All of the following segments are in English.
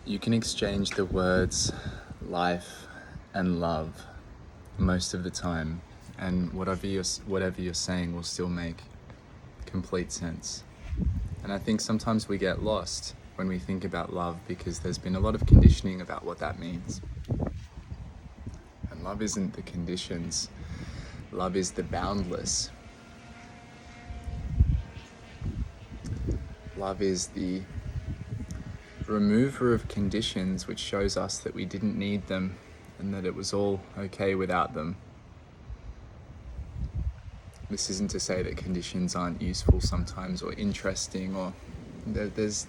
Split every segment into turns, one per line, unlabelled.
You can exchange the words life and love most of the time, and whatever you're saying will still make complete sense. And I think sometimes we get lost when we think about love because there's been a lot of conditioning about what that means. And love isn't the conditions, love is the boundless. Love is the remover of conditions, which shows us that we didn't need them and that it was all okay without them. This isn't to say that conditions aren't useful sometimes or interesting, or there's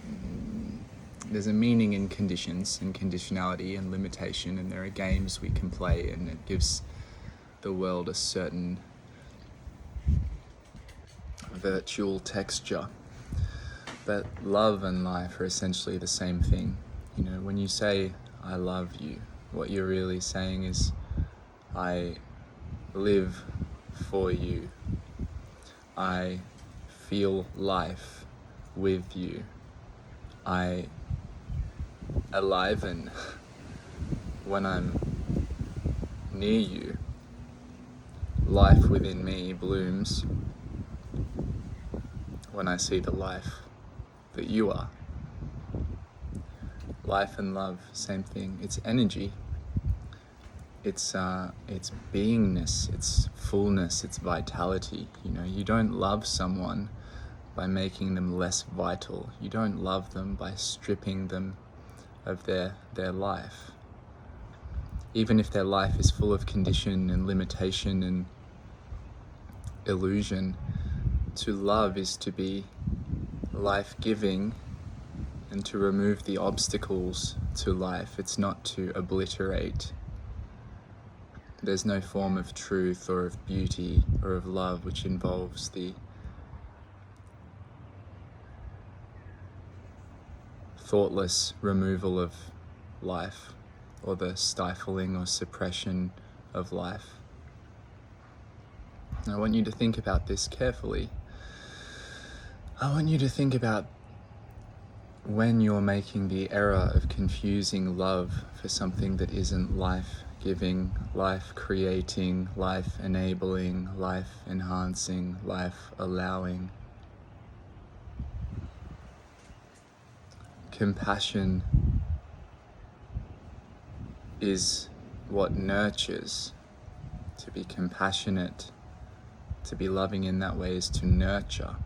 a meaning in conditions and conditionality and limitation, and there are games we can play, and it gives the world a certain virtual texture. But love and life are essentially the same thing. You know, when you say, I love you, what you're really saying is, I live for you. I feel life with you. I aliven when I'm near you. Life within me blooms when I see the life that you are. Life and love, same thing. It's energy. It's beingness, it's fullness, it's vitality. You know, you don't love someone by making them less vital. You don't love them by stripping them of their life. Even if their life is full of condition and limitation and illusion, to love is to be life-giving and to remove the obstacles to life. It's not to obliterate. There's no form of truth or of beauty or of love which involves the thoughtless removal of life or the stifling or suppression of life. I want you to think about this carefully. I want you to think about when you're making the error of confusing love for something that isn't life-giving, life-creating, life-enabling, life-enhancing, life-allowing. Compassion is what nurtures. To be compassionate, to be loving in that way is to nurture.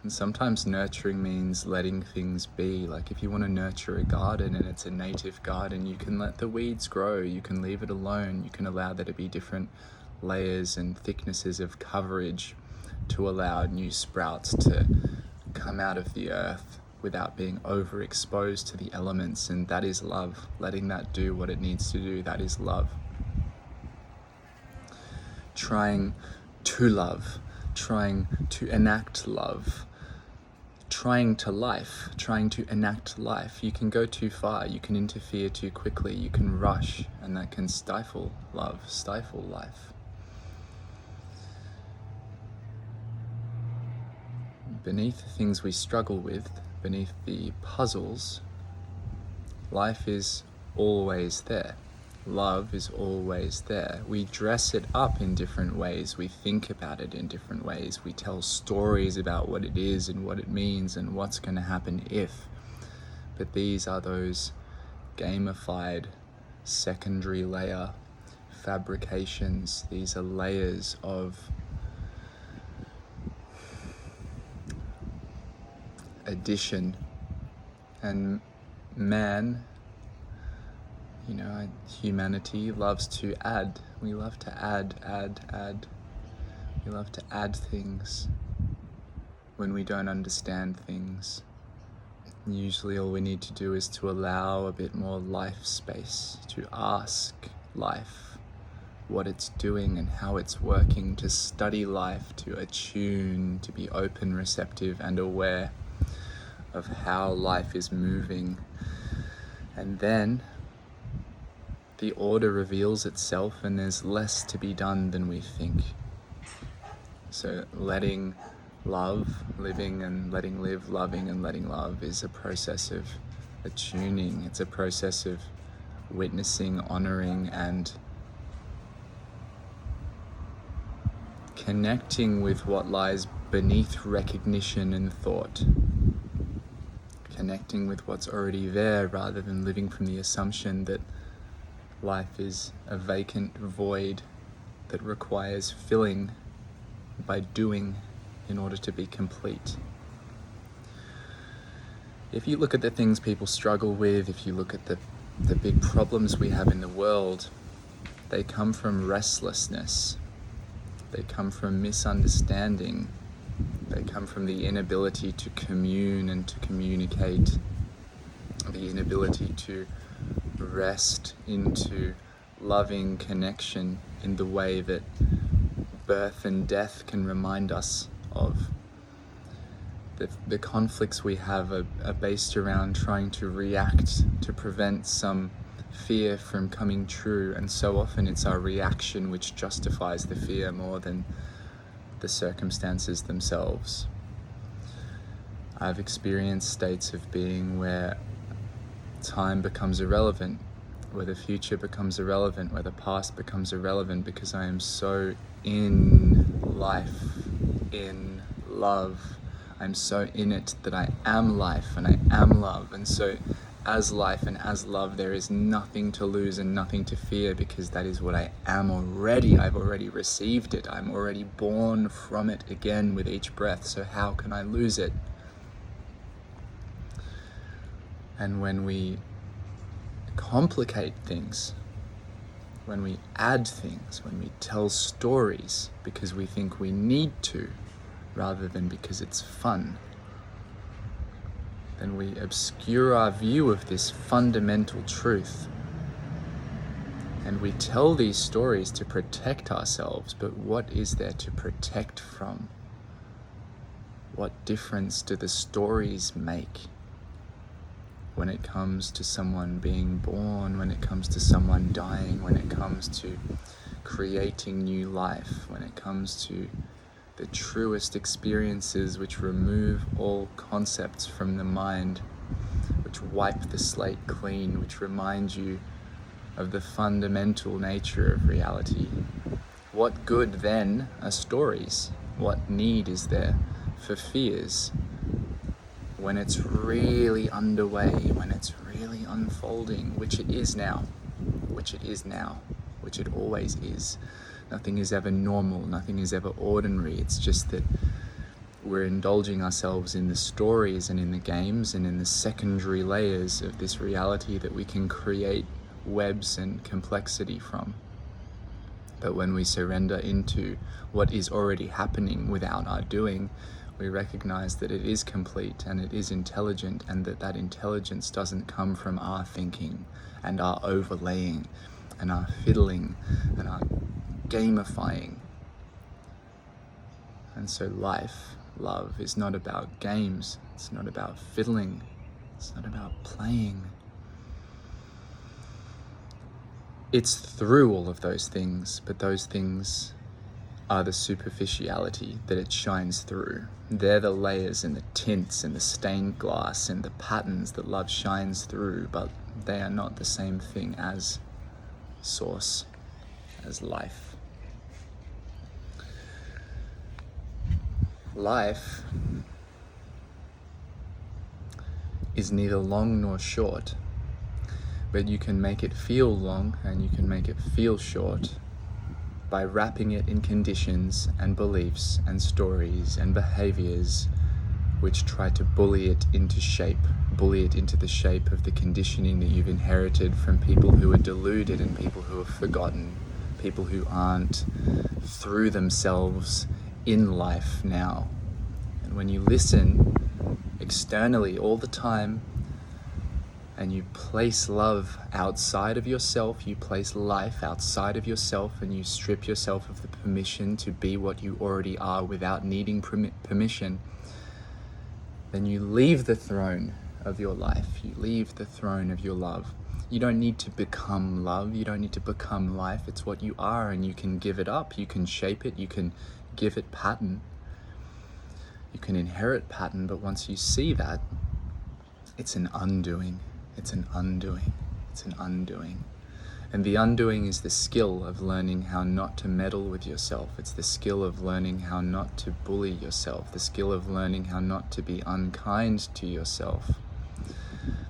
And sometimes nurturing means letting things be. Like if you want to nurture a garden and it's a native garden, you can let the weeds grow, you can leave it alone, you can allow there to be different layers and thicknesses of coverage to allow new sprouts to come out of the earth without being overexposed to the elements. And that is love. Letting that do what it needs to do, that is love. Trying to love, trying to enact love, trying to enact life. You can go too far, you can interfere too quickly, you can rush, and that can stifle love, stifle life. Beneath the things we struggle with, beneath the puzzles, life is always there. Love is always there. We dress it up in different ways. We think about it in different ways. We tell stories about what it is and what it means and what's going to happen if. But these are those gamified secondary layer fabrications. These are layers of addition. And man, you know, humanity loves to add. We love to add. We love to add things when we don't understand things. And usually all we need to do is to allow a bit more life space, to ask life what it's doing and how it's working, to study life, to attune, to be open, receptive, and aware of how life is moving. And then the order reveals itself and there's less to be done than we think. So letting love, living and letting live, loving and letting love is a process of attuning. It's a process of witnessing, honoring, and connecting with what lies beneath recognition and thought. Connecting with what's already there rather than living from the assumption that life is a vacant void that requires filling by doing in order to be complete. If you look at the things people struggle with, if you look at the big problems we have in the world, they come from restlessness. They come from misunderstanding. They come from the inability to commune and to communicate, the inability to rest into loving connection in the way that birth and death can remind us of. The conflicts we have are based around trying to react to prevent some fear from coming true, and so often it's our reaction which justifies the fear more than the circumstances themselves. I've experienced states of being where time becomes irrelevant, where the future becomes irrelevant, where the past becomes irrelevant, because I am so in life, in love. I'm so in it that I am life and I am love. And so as life and as love, there is nothing to lose and nothing to fear, because that is what I am already. I've already received it. I'm already born from it again with each breath. So how can I lose it? And when we complicate things, when we add things, when we tell stories because we think we need to, rather than because it's fun, then we obscure our view of this fundamental truth. And we tell these stories to protect ourselves, but what is there to protect from? What difference do the stories make when it comes to someone being born, when it comes to someone dying, when it comes to creating new life, when it comes to the truest experiences which remove all concepts from the mind, which wipe the slate clean, which remind you of the fundamental nature of reality? What good then are stories? What need is there for fears when it's really underway, when it's really unfolding, which it is now, which it always is. Nothing is ever normal, nothing is ever ordinary. It's just that we're indulging ourselves in the stories and in the games and in the secondary layers of this reality that we can create webs and complexity from. But when we surrender into what is already happening without our doing, we recognize that it is complete and it is intelligent, and that intelligence doesn't come from our thinking and our overlaying and our fiddling and our gamifying. And so life, love, is not about games. It's not about fiddling. It's not about playing. It's through all of those things, but those things are the superficiality that it shines through. They're the layers and the tints and the stained glass and the patterns that love shines through, but they are not the same thing as source, as life. Life is neither long nor short, but you can make it feel long and you can make it feel short by wrapping it in conditions and beliefs and stories and behaviors which try to bully it into the shape of the conditioning that you've inherited from people who are deluded and people who have forgotten, people who aren't through themselves in life now. And when you listen externally all the time and you place love outside of yourself, you place life outside of yourself, and you strip yourself of the permission to be what you already are without needing permission, then you leave the throne of your life, you leave the throne of your love. You don't need to become love, you don't need to become life. It's what you are, and you can give it up, you can shape it, you can give it pattern, you can inherit pattern, but once you see that, it's an undoing. It's an undoing. It's an undoing. And the undoing is the skill of learning how not to meddle with yourself. It's the skill of learning how not to bully yourself. The skill of learning how not to be unkind to yourself.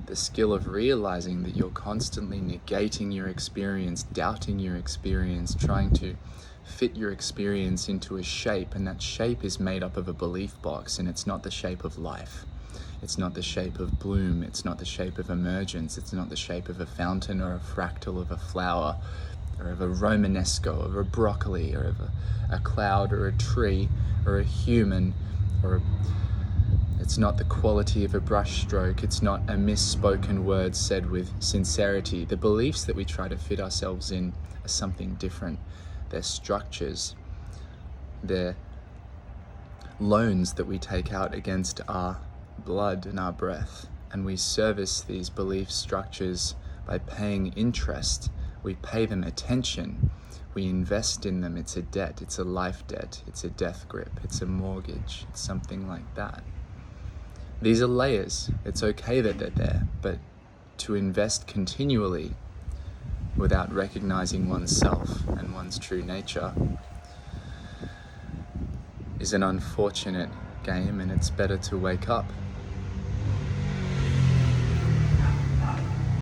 The skill of realizing that you're constantly negating your experience, doubting your experience, trying to fit your experience into a shape, and that shape is made up of a belief box, and it's not the shape of life. It's not the shape of bloom, it's not the shape of emergence, it's not the shape of a fountain or a fractal of a flower, or of a Romanesco, or a broccoli, or of a cloud, or a tree, or a human, it's not the quality of a brush stroke, it's not a misspoken word said with sincerity. The beliefs that we try to fit ourselves in are something different. They're structures. They're loans that we take out against our blood and our breath, and we service these belief structures by paying interest. We pay them attention. We invest in them. It's a debt. It's a life debt. It's a death grip. It's a mortgage. It's something like that. These are layers. It's okay that they're there, but to invest continually without recognizing oneself and one's true nature is an unfortunate game, and it's better to wake up